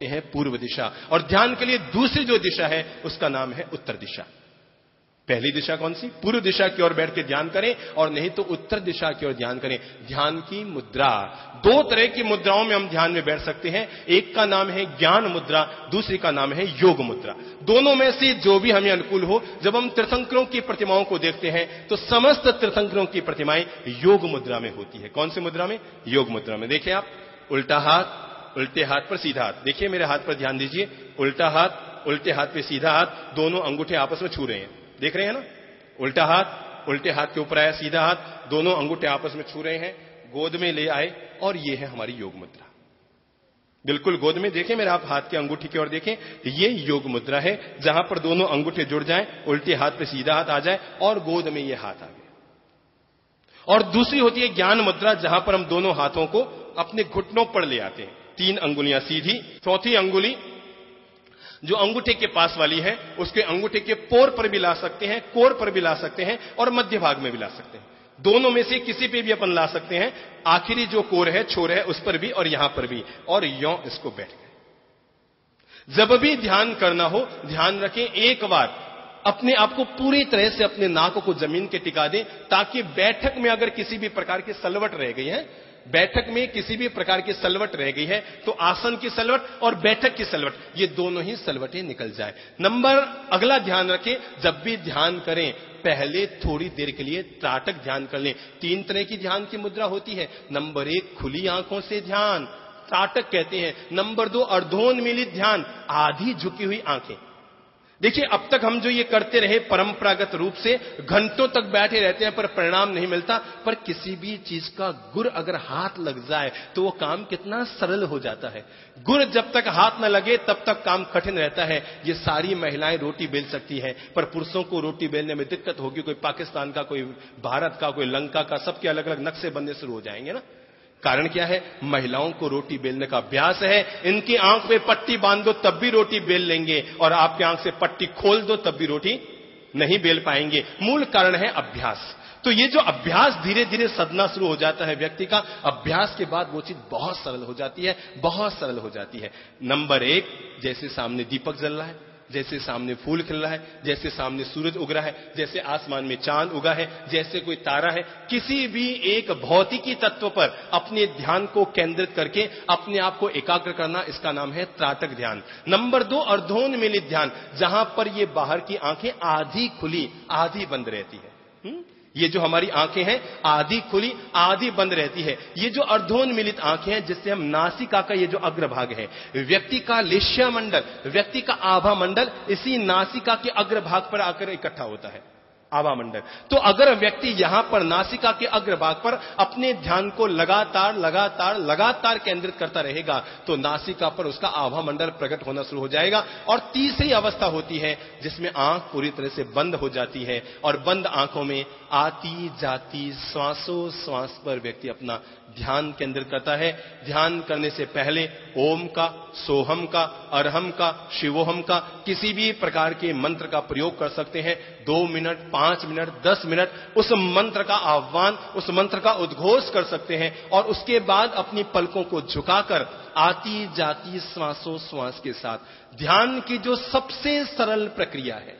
है पूर्व दिशा, और ध्यान के लिए दूसरी जो दिशा है उसका नाम है उत्तर दिशा। पहली दिशा कौन सी? पूर्व दिशा की ओर बैठ के ध्यान करें, और नहीं तो उत्तर दिशा की ओर ध्यान करें। ध्यान की मुद्रा, दो तरह की मुद्राओं में हम ध्यान में बैठ सकते हैं। एक का नाम है ज्ञान मुद्रा, दूसरी का नाम है योग मुद्रा। दोनों में से जो भी हमें अनुकूल हो। जब हम तीर्थंकरों की प्रतिमाओं को देखते हैं तो समस्त तीर्थंकरों की प्रतिमाएं योग मुद्रा में होती है। कौन सी मुद्रा में? योग मुद्रा में। देखिए आप, उल्टा हाथ, उल्टे हाथ पर सीधा हाथ। देखिए मेरे हाथ पर ध्यान दीजिए, उल्टा हाथ, उल्टे हाथ पे सीधा हाथ, दोनों अंगूठे आपस में छू रहे हैं। देख रहे हैं ना? उल्टा हाथ, उल्टे हाथ के ऊपर आया सीधा हाथ, दोनों अंगूठे आपस में छू रहे हैं, गोद में ले आए, और ये है हमारी योग मुद्रा। बिल्कुल गोद में देखें, मेरे आप हाथ के अंगूठी की ओर देखें, ये योग मुद्रा है जहां पर दोनों अंगूठे जुड़ जाएं, उल्टे हाथ पे सीधा हाथ आ जाए और गोद में ये हाथ आ गया। और दूसरी होती है ज्ञान मुद्रा, जहां पर हम दोनों हाथों को अपने घुटनों पर ले आते हैं, 3 अंगुलियां सीधी, चौथी अंगुली जो अंगूठे के पास वाली है उसके अंगूठे के पोर पर भी ला सकते हैं, कोर पर भी ला सकते हैं, और मध्य भाग में भी ला सकते हैं। दोनों में से किसी पे भी अपन ला सकते हैं। आखिरी जो कोर है, छोर है, उस पर भी और यहां पर भी, और यों इसको बैठ गए। जब भी ध्यान करना हो, ध्यान रखें, एक बार अपने आप को पूरी तरह से अपने नाक को जमीन के टिका दें, ताकि बैठक में अगर किसी भी प्रकार की सलवट रह गई है, बैठक में किसी भी प्रकार की सलवट रह गई है, तो आसन की सलवट और बैठक की सलवट, ये दोनों ही सलवटें निकल जाए। अगला ध्यान रखें, जब भी ध्यान करें पहले थोड़ी देर के लिए त्राटक ध्यान कर लें। 3 तरह की ध्यान की मुद्रा होती है। नंबर 1 खुली आंखों से ध्यान, त्राटक कहते हैं। नंबर 2 अर्धोन्मीलित ध्यान, आधी झुकी हुई आंखें। देखिए, अब तक हम जो ये करते रहे परंपरागत रूप से, घंटों तक बैठे रहते हैं पर परिणाम नहीं मिलता। पर किसी भी चीज का गुर अगर हाथ लग जाए तो वो काम कितना सरल हो जाता है। गुर जब तक हाथ न लगे तब तक काम कठिन रहता है। ये सारी महिलाएं रोटी बेल सकती हैं, पर पुरुषों को रोटी बेलने में दिक्कत होगी। कोई पाकिस्तान का, कोई भारत का, कोई लंका का, सबके अलग अलग नक्शे बनने शुरू हो जाएंगे ना। कारण क्या है? महिलाओं को रोटी बेलने का अभ्यास है। इनकी आंख पे पट्टी बांध दो तब भी रोटी बेल लेंगे, और आपके आंख से पट्टी खोल दो तब भी रोटी नहीं बेल पाएंगे। मूल कारण है अभ्यास। तो ये जो अभ्यास धीरे धीरे सदना शुरू हो जाता है व्यक्ति का, अभ्यास के बाद वो चीज बहुत सरल हो जाती है, बहुत सरल हो जाती है। नंबर 1, जैसे सामने दीपक जल रहा है, जैसे सामने फूल खिल रहा है, जैसे सामने सूरज उग रहा है, जैसे आसमान में चांद उगा है, जैसे कोई तारा है, किसी भी एक भौतिकी तत्व पर अपने ध्यान को केंद्रित करके अपने आप को एकाग्र करना, इसका नाम है त्राटक ध्यान। नंबर 2 अर्धोन्मीलित ध्यान, जहां पर ये बाहर की आंखें आधी खुली आधी बंद रहती है। ये जो हमारी आंखें हैं आधी खुली आधी बंद रहती है। ये जो अर्धोन्मीलित आंखें हैं, जिससे हम नासिका का ये जो अग्रभाग है, व्यक्ति का लेश्या मंडल, व्यक्ति का आभा मंडल इसी नासिका के अग्रभाग पर आकर इकट्ठा होता है, आभा मंडल। तो अगर व्यक्ति यहां पर नासिका के अग्रभाग पर अपने ध्यान को लगातार लगातार लगातार केंद्रित करता रहेगा, तो नासिका पर उसका आभा मंडल प्रकट होना शुरू हो जाएगा। और तीसरी अवस्था होती है जिसमें आंख पूरी तरह से बंद हो जाती है, और बंद आंखों में आती जाती श्वासों श्वास पर व्यक्ति अपना ध्यान केंद्रित करता है। ध्यान करने से पहले ओम का, सोहम का, अरहम का, शिवोहम का किसी भी प्रकार के मंत्र का प्रयोग कर सकते हैं। 2 मिनट, 5 मिनट, 10 मिनट उस मंत्र का आह्वान, उस मंत्र का उद्घोष कर सकते हैं, और उसके बाद अपनी पलकों को झुकाकर आती जाती श्वासों श्वास के साथ ध्यान की जो सबसे सरल प्रक्रिया है।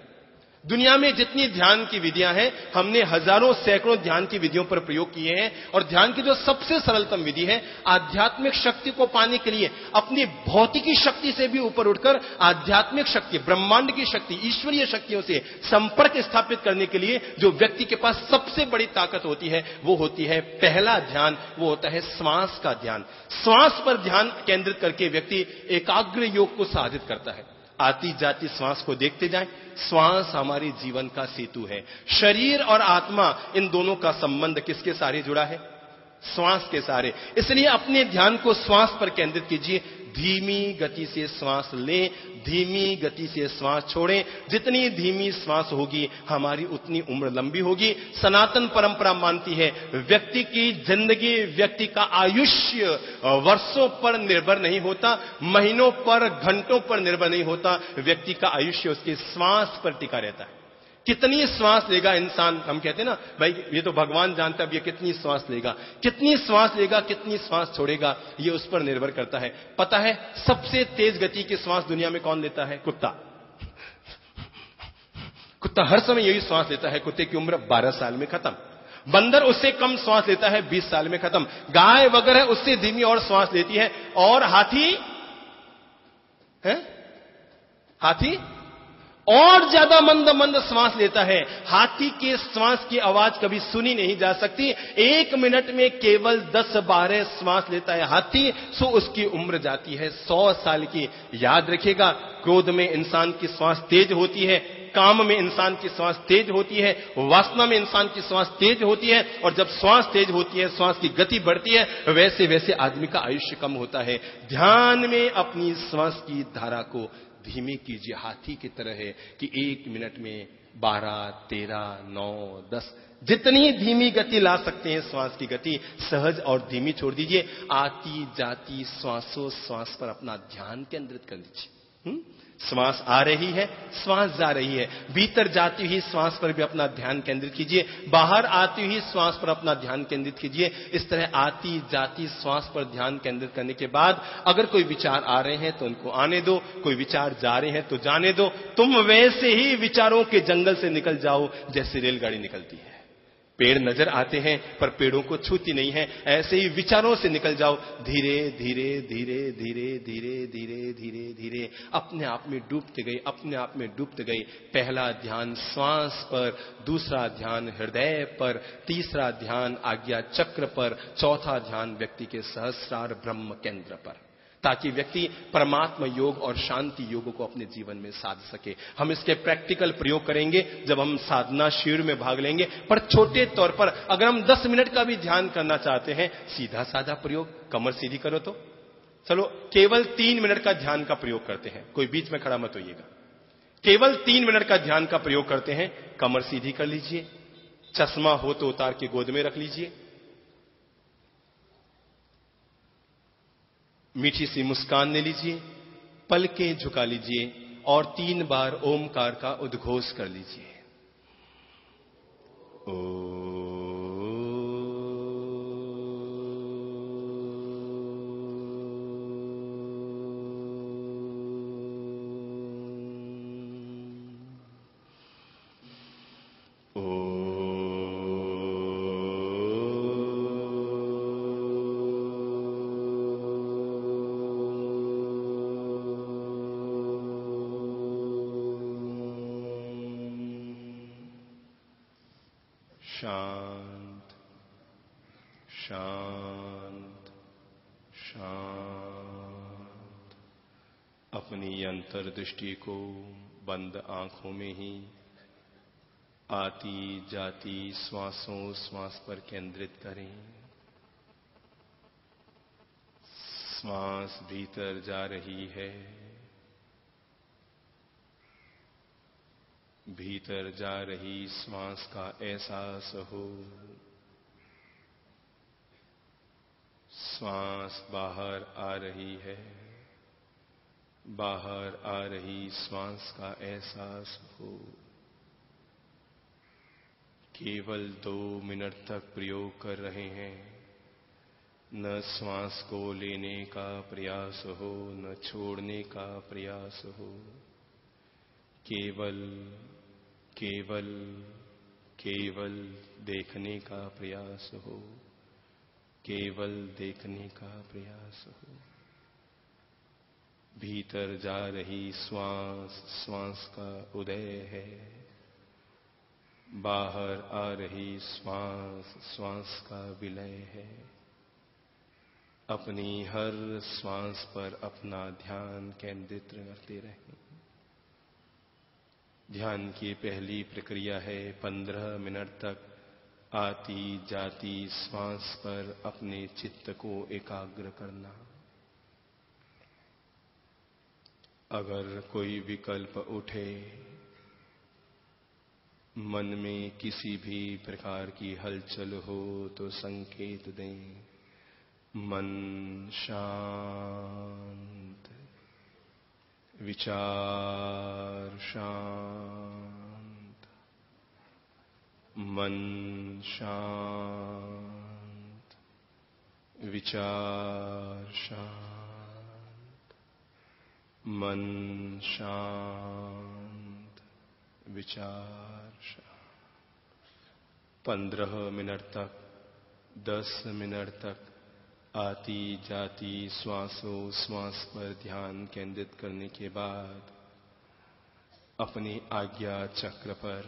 दुनिया में जितनी ध्यान की विधियां हैं, हमने हजारों सैकड़ों ध्यान की विधियों पर प्रयोग किए हैं, और ध्यान की जो सबसे सरलतम विधि है, आध्यात्मिक शक्ति को पाने के लिए अपनी भौतिकी शक्ति से भी ऊपर उठकर आध्यात्मिक शक्ति, ब्रह्मांड की शक्ति, ईश्वरीय शक्तियों से संपर्क स्थापित करने के लिए जो व्यक्ति के पास सबसे बड़ी ताकत होती है, वो होती है पहला ध्यान, वो होता है श्वास का ध्यान। श्वास पर ध्यान केंद्रित करके व्यक्ति एकाग्र योग को साधित करता है। आती जाती श्वास को देखते जाएं। श्वास हमारे जीवन का सेतु है। शरीर और आत्मा, इन दोनों का संबंध किसके सारे जुड़ा है? श्वास के सारे। इसलिए अपने ध्यान को श्वास पर केंद्रित कीजिए। धीमी गति से श्वास लें, धीमी गति से श्वास छोड़ें। जितनी धीमी श्वास होगी हमारी उतनी उम्र लंबी होगी। सनातन परंपरा मानती है व्यक्ति की जिंदगी, व्यक्ति का आयुष्य वर्षों पर निर्भर नहीं होता, महीनों पर, घंटों पर निर्भर नहीं होता। व्यक्ति का आयुष्य उसके श्वास पर टिका रहता है। कितनी श्वास लेगा इंसान, हम कहते हैं ना भाई ये तो भगवान जानता है अब ये कितनी श्वास लेगा, कितनी श्वास लेगा, कितनी श्वास छोड़ेगा, ये उस पर निर्भर करता है। पता है सबसे तेज गति की श्वास दुनिया में कौन लेता है? कुत्ता। कुत्ता हर समय यही श्वास लेता है। कुत्ते की उम्र 12 साल में खत्म। बंदर उससे कम श्वास लेता है, 20 साल में खत्म। गाय वगैरह उससे धीमी और श्वास लेती है। और हाथी है, हाथी और ज्यादा मंद मंद श्वास लेता है। हाथी के श्वास की आवाज कभी सुनी नहीं जा सकती। 1 मिनट में केवल 10-12 श्वास लेता है हाथी, सो उसकी उम्र जाती है 100 साल की। याद रखिएगा, क्रोध में इंसान की श्वास तेज होती है, काम में इंसान की श्वास तेज होती है, वासना में इंसान की श्वास तेज होती है। और जब श्वास तेज होती है, श्वास की गति बढ़ती है, वैसे वैसे आदमी का आयुष्य कम होता है। ध्यान में अपनी श्वास की धारा को धीमी कीजिए, हाथी की तरह है कि 1 मिनट में 12, 13, 9, 10 जितनी धीमी गति ला सकते हैं श्वास की गति सहज और धीमी छोड़ दीजिए। आती जाती श्वासोश्वास पर अपना ध्यान केंद्रित कर दीजिए। श्वास आ रही है, श्वास जा रही है, भीतर जाती हुई श्वास पर भी अपना ध्यान केंद्रित कीजिए, बाहर आती हुई श्वास पर अपना ध्यान केंद्रित कीजिए। इस तरह आती जाती श्वास पर ध्यान केंद्रित करने के बाद अगर कोई विचार आ रहे हैं तो उनको आने दो, कोई विचार जा रहे हैं तो जाने दो। तुम वैसे ही विचारों के जंगल से निकल जाओ जैसे रेलगाड़ी निकलती है। पेड़ नजर आते हैं पर पेड़ों को छूती नहीं है, ऐसे ही विचारों से निकल जाओ। धीरे धीरे धीरे धीरे धीरे धीरे धीरे धीरे अपने आप में डूबते गए, अपने आप में डूबते गए। पहला ध्यान श्वास पर, दूसरा ध्यान हृदय पर, तीसरा ध्यान आज्ञा चक्र पर, चौथा ध्यान व्यक्ति के सहस्रार ब्रह्म केंद्र पर, ताकि व्यक्ति परमात्मा योग और शांति योग को अपने जीवन में साध सके। हम इसके प्रैक्टिकल प्रयोग करेंगे जब हम साधना शिविर में भाग लेंगे। पर छोटे तौर पर अगर हम 10 मिनट का भी ध्यान करना चाहते हैं, सीधा साधा प्रयोग, कमर सीधी करो तो चलो केवल 3 मिनट का ध्यान का प्रयोग करते हैं। कोई बीच में खड़ा मत होइएगा। केवल 3 मिनट का ध्यान का प्रयोग करते हैं। कमर सीधी कर लीजिए, चश्मा हो तो उतार के गोद में रख लीजिए, मीठी सी मुस्कान ले लीजिए, पलकें झुका लीजिए और 3 बार ओमकार का उद्घोष कर लीजिए। ओ शांत शांत शांत। अपनी अंतर्दृष्टि को बंद आंखों में ही आती जाती श्वासों श्वास पर केंद्रित करें। श्वास भीतर जा रही है, भीतर जा रही श्वास का एहसास हो। श्वास बाहर आ रही है, बाहर आ रही श्वास का एहसास हो। केवल 2 मिनट तक प्रयोग कर रहे हैं। न श्वास को लेने का प्रयास हो, न छोड़ने का प्रयास हो। केवल केवल केवल देखने का प्रयास हो, केवल देखने का प्रयास हो। भीतर जा रही श्वास श्वास का उदय है, बाहर आ रही श्वास श्वास का विलय है। अपनी हर श्वास पर अपना ध्यान केंद्रित करते रहें। ध्यान की पहली प्रक्रिया है 15 मिनट तक आती जाती श्वास पर अपने चित्त को एकाग्र करना। अगर कोई विकल्प उठे, मन में किसी भी प्रकार की हलचल हो तो संकेत दें। मन शांत, विचार शांत, मन शांत, विचार शांत, मन शांत, विचार शांत। 15 मिनट तक, 10 मिनट तक आती जाती श्वासों श्वास पर ध्यान केंद्रित करने के बाद अपने आज्ञा चक्र पर,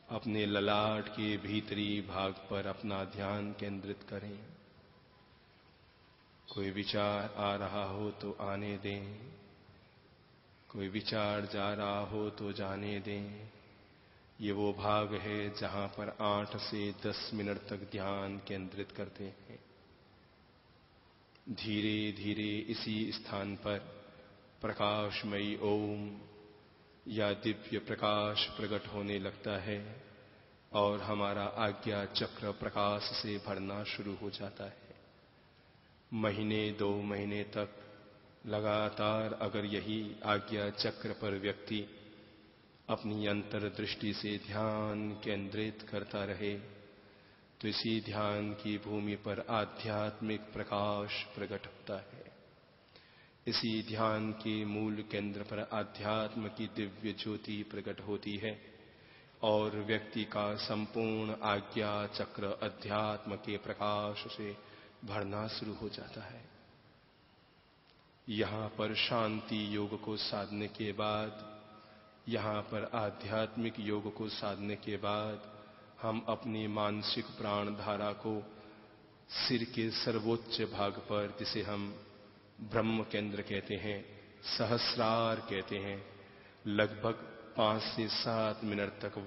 अपने ललाट के भीतरी भाग पर अपना ध्यान केंद्रित करें। कोई विचार आ रहा हो तो आने दें, कोई विचार जा रहा हो तो जाने दें। ये वो भाग है जहां पर 8 से 10 मिनट तक ध्यान केंद्रित करते हैं। धीरे धीरे इसी स्थान पर प्रकाशमयी ओम या दिव्य प्रकाश प्रकट होने लगता है और हमारा आज्ञा चक्र प्रकाश से भरना शुरू हो जाता है। महीने 2 महीने तक लगातार अगर यही आज्ञा चक्र पर व्यक्ति अपनी अंतर्दृष्टि से ध्यान केंद्रित करता रहे तो इसी ध्यान की भूमि पर आध्यात्मिक प्रकाश प्रकट होता है। इसी ध्यान के मूल केंद्र पर आध्यात्म की दिव्य ज्योति प्रकट होती है और व्यक्ति का संपूर्ण आज्ञा चक्र अध्यात्म के प्रकाश से भरना शुरू हो जाता है। यहां पर शांति योग को साधने के बाद, यहां पर आध्यात्मिक योग को साधने के बाद हम अपनी मानसिक प्राण धारा को सिर के सर्वोच्च भाग पर, जिसे हम ब्रह्म केंद्र कहते हैं, सहस्रार कहते हैं, लगभग 5 से 7 मिनट तक